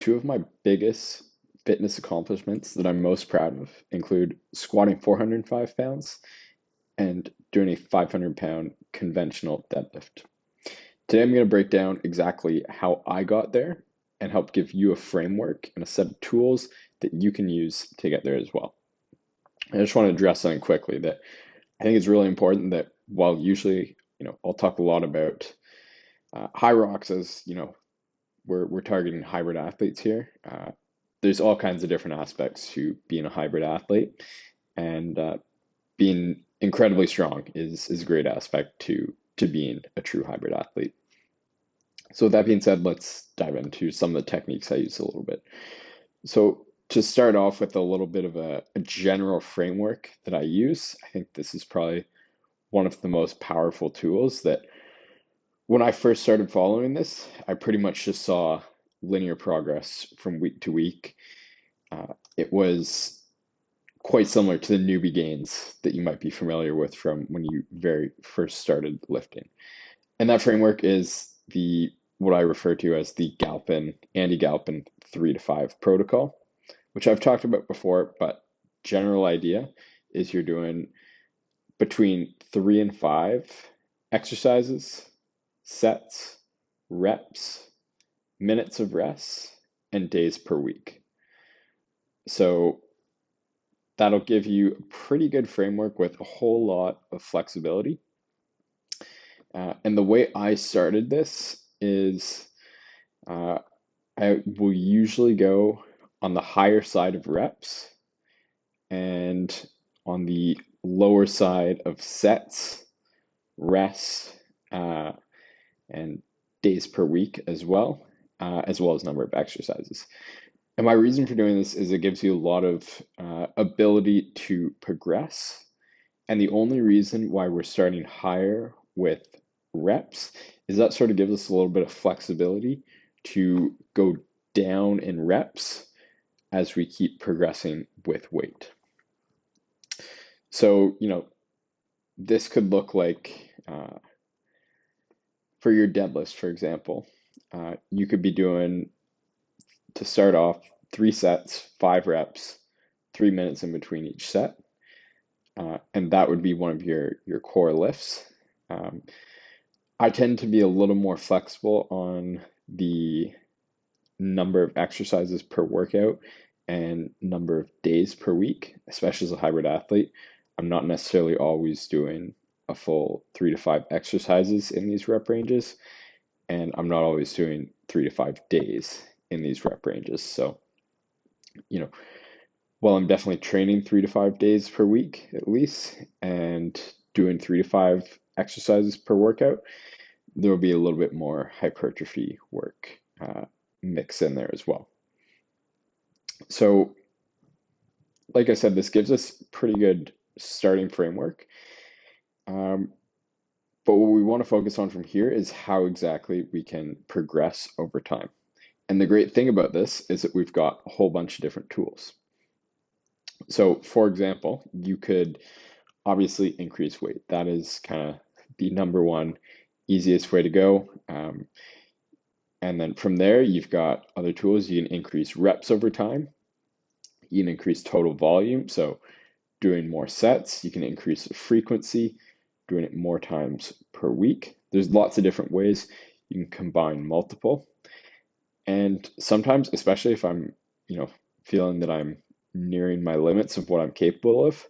Two of my biggest fitness accomplishments that I'm most proud of include squatting 405 pounds and doing a 500-pound conventional deadlift. Today, I'm going to break down exactly how I got there and help give you a framework and a set of tools that you can use to get there as well. I just want to address something quickly that I think it's really important that while usually, I'll talk a lot about high rocks as, we're targeting hybrid athletes here. There's all kinds of different aspects to being a hybrid athlete, and being incredibly strong is a great aspect to being a true hybrid athlete. So with that being said, let's dive into some of the techniques I use a little bit. So to start off with a little bit of a general framework that I use, I think this is probably one of the most powerful tools that when I first started following this, I pretty much just saw linear progress from week to week. It was quite similar to the newbie gains that you might be familiar with from when you very first started lifting. And that framework is the what I refer to as the Andy Galpin 3 to 5 protocol, which I've talked about before, but general idea is you're doing between 3 and 5 exercises, sets, reps, minutes of rest, and days per week. So that'll give you a pretty good framework with a whole lot of flexibility. And the way I started this is uh, I will usually go on the higher side of reps and on the lower side of sets, rests, and days per week as well as number of exercises. And my reason for doing this is it gives you a lot of ability to progress. And the only reason why we're starting higher with reps is that sort of gives us a little bit of flexibility to go down in reps as we keep progressing with weight. So, this could look like for your deadlifts, for example, you could be doing to start off 3 sets, 5 reps, 3 minutes in between each set. And that would be one of your core lifts. Um, I tend to be a little more flexible on the number of exercises per workout and number of days per week, especially as a hybrid athlete. I'm not necessarily always doing a full 3 to 5 exercises in these rep ranges, and I'm not always doing 3 to 5 days in these rep ranges. So, you know, while I'm definitely training 3 to 5 days per week at least and doing 3 to 5 exercises per workout, there will be a little bit more hypertrophy work mix in there as well. So, like I said, this gives us pretty good starting framework. But what we want to focus on from here is how exactly we can progress over time. And the great thing about this is that we've got a whole bunch of different tools. So, for example, you could obviously increase weight. That is kind of the number one easiest way to go. And then from there, you've got other tools. You can increase reps over time. You can increase total volume. So, doing more sets, you can increase the frequency, doing it more times per week. There's lots of different ways you can combine multiple. And sometimes, especially if I'm, feeling that I'm nearing my limits of what I'm capable of,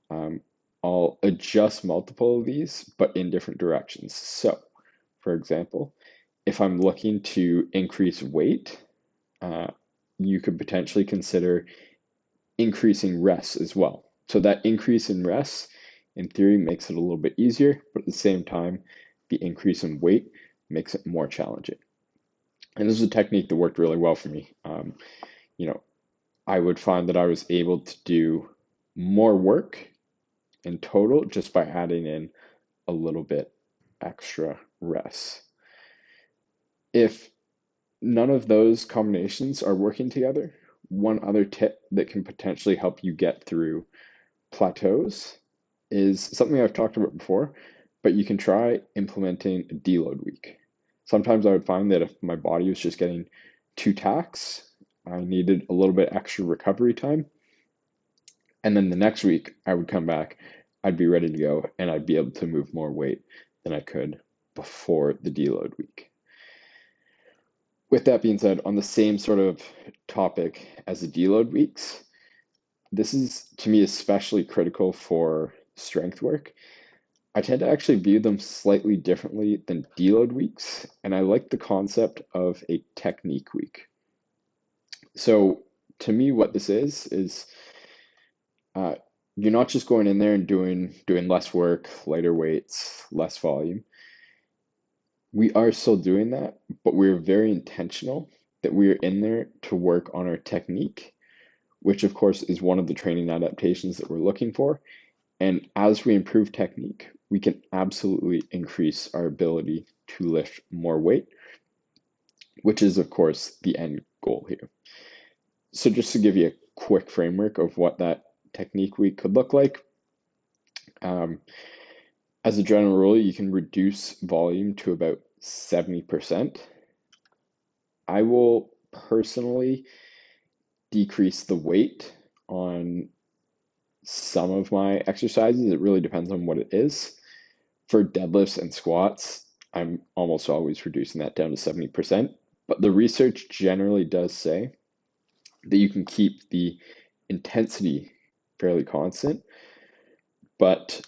um, I'll adjust multiple of these, but in different directions. So, for example, if I'm looking to increase weight, you could potentially consider increasing rests as well. So that increase in rests, in theory, makes it a little bit easier, but at the same time, the increase in weight makes it more challenging. And this is a technique that worked really well for me. I would find that I was able to do more work in total just by adding in a little bit extra rest. If none of those combinations are working together, one other tip that can potentially help you get through plateaus is something I've talked about before, but you can try implementing a deload week. Sometimes I would find that if my body was just getting 2 tacks. I needed a little bit extra recovery time. And then the next week, I would come back, I'd be ready to go, and I'd be able to move more weight than I could before the deload week. With that being said, on the same sort of topic as the deload weeks, this is to me especially critical for strength work. I tend to actually view them slightly differently than deload weeks, and I like the concept of a technique week. So to me, what this is uh, you're not just going in there and doing less work, lighter weights, less volume. We are still doing that, but we're very intentional that we are in there to work on our technique, which of course is one of the training adaptations that we're looking for. And as we improve technique, we can absolutely increase our ability to lift more weight, which is, of course, the end goal here. So, just to give you a quick framework of what that technique week could look like, um, as a general rule, you can reduce volume to about 70%. I will personally decrease the weight on some of my exercises. It really depends on what it is. For deadlifts and squats, I'm almost always reducing that down to 70%. But the research generally does say that you can keep the intensity fairly constant, but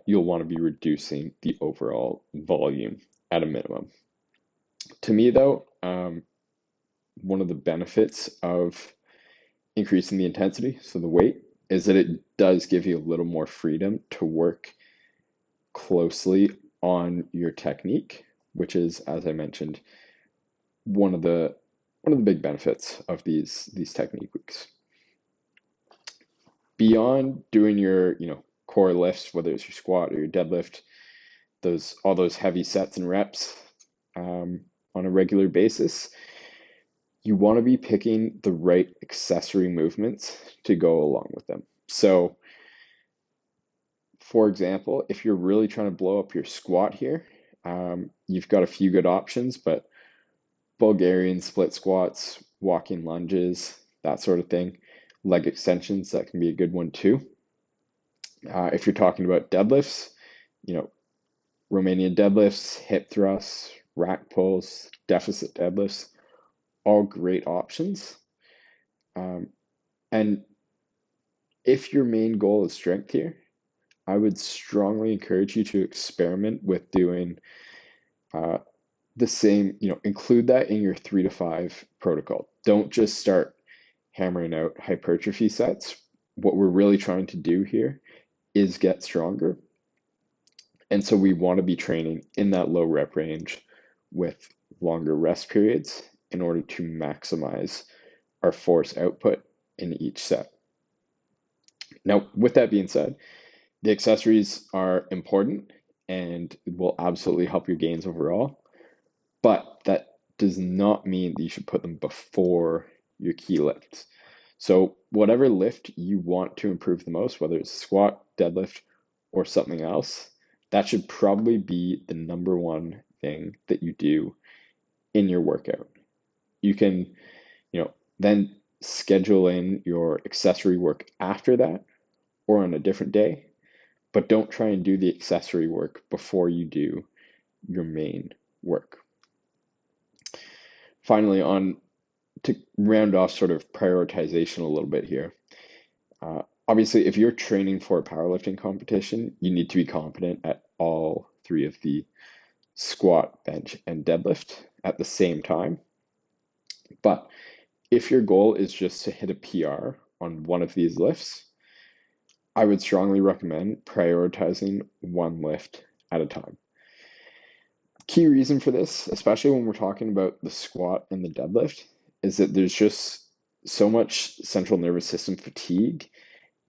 you'll want to be reducing the overall volume at a minimum. To me, though, one of the benefits of increasing the intensity, so the weight, is that it does give you a little more freedom to work closely on your technique, which is, as I mentioned, one of the big benefits of these technique weeks. Beyond doing your, core lifts, whether it's your squat or your deadlift, all those heavy sets and reps on a regular basis, you want to be picking the right accessory movements to go along with them. So, for example, if you're really trying to blow up your squat here, you've got a few good options, but Bulgarian split squats, walking lunges, that sort of thing. Leg extensions, that can be a good one too. If you're talking about deadlifts, you know, Romanian deadlifts, hip thrusts, rack pulls, deficit deadlifts, all great options. Um, and if your main goal is strength here, I would strongly encourage you to experiment with doing uh, the same, include that in your 3 to 5 protocol. Don't just start hammering out hypertrophy sets. What we're really trying to do here is get stronger. And so we want to be training in that low rep range with longer rest periods in order to maximize our force output in each set. Now, with that being said, the accessories are important and will absolutely help your gains overall, but that does not mean that you should put them before your key lifts. So whatever lift you want to improve the most, whether it's squat, deadlift, or something else, that should probably be the number one thing that you do in your workout. You can, then schedule in your accessory work after that or on a different day, but don't try and do the accessory work before you do your main work. Finally, on to round off sort of prioritization a little bit here. Obviously, if you're training for a powerlifting competition, you need to be competent at all 3 of the squat, bench, and deadlift at the same time. But if your goal is just to hit a PR on one of these lifts, I would strongly recommend prioritizing one lift at a time. Key reason for this, especially when we're talking about the squat and the deadlift, is that there's just so much central nervous system fatigue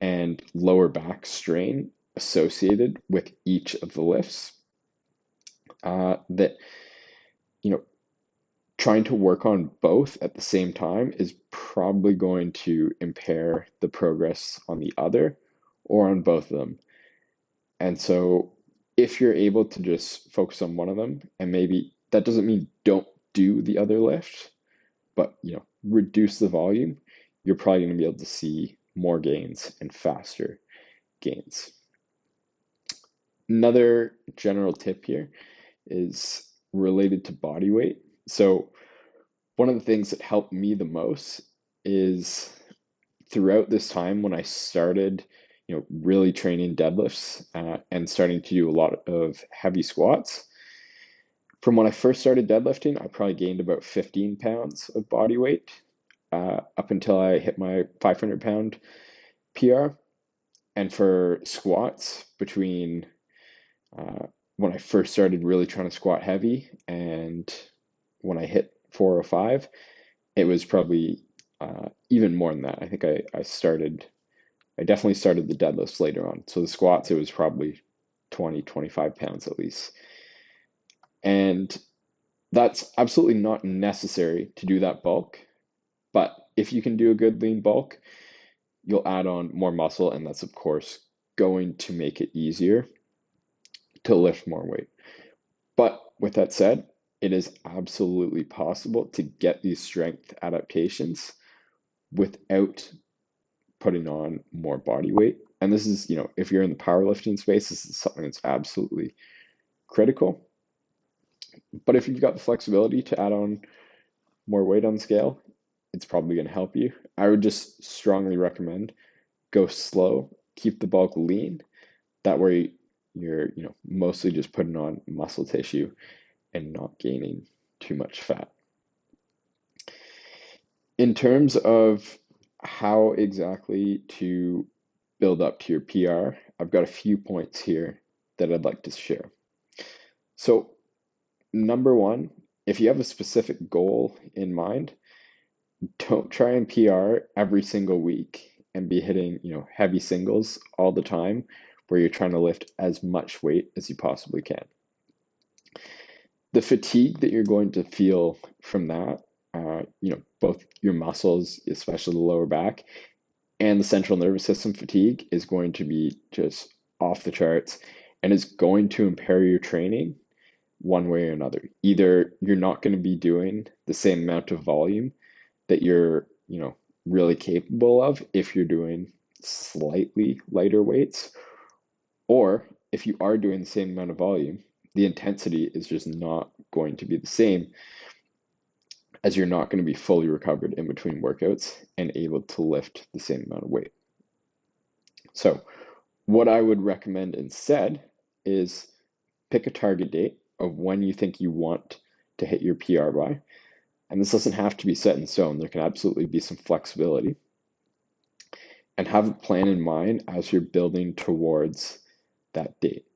and lower back strain associated with each of the lifts that, trying to work on both at the same time is probably going to impair the progress on the other or on both of them. And so if you're able to just focus on one of them, and maybe that doesn't mean don't do the other lift, but reduce the volume, you're probably going to be able to see more gains and faster gains. Another general tip here is related to body weight. So one of the things that helped me the most is throughout this time when I started, really training deadlifts and starting to do a lot of heavy squats. From when I first started deadlifting, I probably gained about 15 pounds of body weight up until I hit my 500-pound PR. And for squats, between when I first started really trying to squat heavy and when I hit 405, it was probably even more than that. I think I definitely started the deadlifts later on. So the squats, it was probably 20, 25 pounds at least. And that's absolutely not necessary to do that bulk. But if you can do a good lean bulk, you'll add on more muscle, and that's, of course, going to make it easier to lift more weight. But with that said, it is absolutely possible to get these strength adaptations without putting on more body weight. And this is, if you're in the powerlifting space, this is something that's absolutely critical. But if you've got the flexibility to add on more weight on the scale, it's probably going to help you. I would just strongly recommend go slow, keep the bulk lean. That way you're, mostly just putting on muscle tissue and not gaining too much fat. In terms of how exactly to build up to your PR, I've got a few points here that I'd like to share. So, number one, if you have a specific goal in mind, don't try and PR every single week and be hitting, heavy singles all the time where you're trying to lift as much weight as you possibly can. The fatigue that you're going to feel from that, both your muscles, especially the lower back, and the central nervous system fatigue is going to be just off the charts and is going to impair your training one way or another. Either you're not going to be doing the same amount of volume that you're, really capable of if you're doing slightly lighter weights, or if you are doing the same amount of volume, the intensity is just not going to be the same, as you're not going to be fully recovered in between workouts and able to lift the same amount of weight. So what I would recommend instead is pick a target date of when you think you want to hit your PR by. And this doesn't have to be set in stone. There can absolutely be some flexibility. And have a plan in mind as you're building towards that date.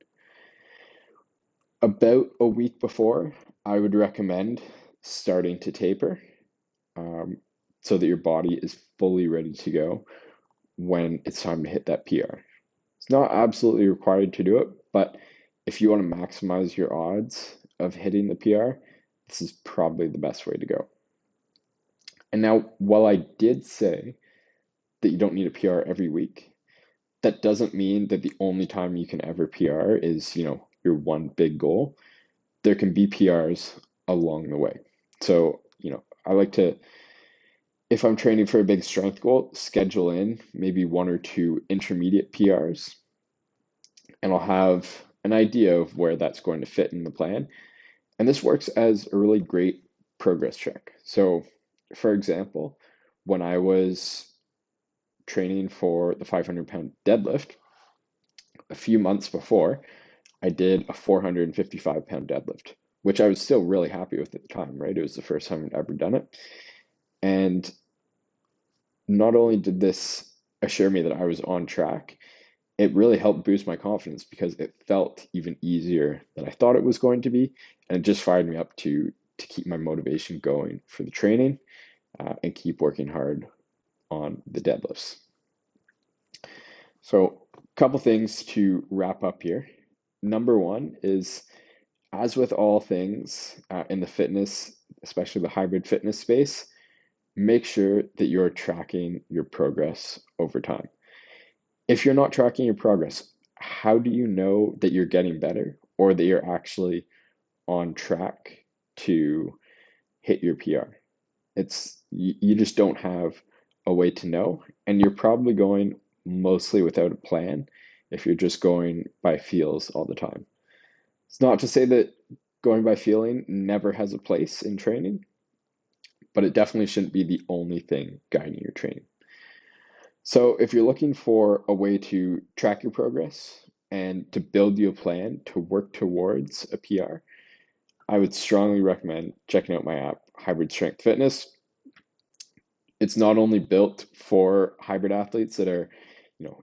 About a week before, I would recommend starting to taper so that your body is fully ready to go when it's time to hit that PR. It's not absolutely required to do it, but if you want to maximize your odds of hitting the PR, this is probably the best way to go. And now, while I did say that you don't need a PR every week, that doesn't mean that the only time you can ever PR is, your one big goal. There can be PRs along the way. So, I like to, if I'm training for a big strength goal, schedule in maybe 1 or 2 intermediate PRs, and I'll have an idea of where that's going to fit in the plan. And this works as a really great progress check. So, for example, when I was training for the 500-pound deadlift, a few months before, I did a 455-pound deadlift, which I was still really happy with at the time, right? It was the first time I'd ever done it. And not only did this assure me that I was on track, it really helped boost my confidence because it felt even easier than I thought it was going to be. And it just fired me up to keep my motivation going for the training and keep working hard on the deadlifts. So a couple things to wrap up here. Number one is, as with all things in the fitness, especially the hybrid fitness space, make sure that you're tracking your progress over time. If you're not tracking your progress, how do you know that you're getting better or that you're actually on track to hit your PR? You just don't have a way to know, and you're probably going mostly without a plan if you're just going by feels all the time. It's not to say that going by feeling never has a place in training, but it definitely shouldn't be the only thing guiding your training. So if you're looking for a way to track your progress and to build you a plan to work towards a PR, I would strongly recommend checking out my app, Hybrid Strength Fitness. It's not only built for hybrid athletes that are,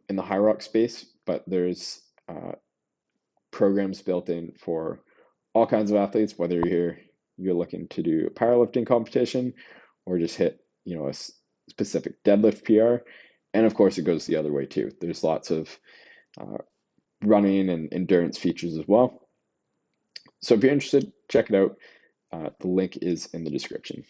in the high rock space, but there's programs built in for all kinds of athletes, whether you're looking to do a powerlifting competition or just hit, a specific deadlift PR. And of course, it goes the other way too. There's lots of uh, running and endurance features as well. So if you're interested, check it out. The link is in the description.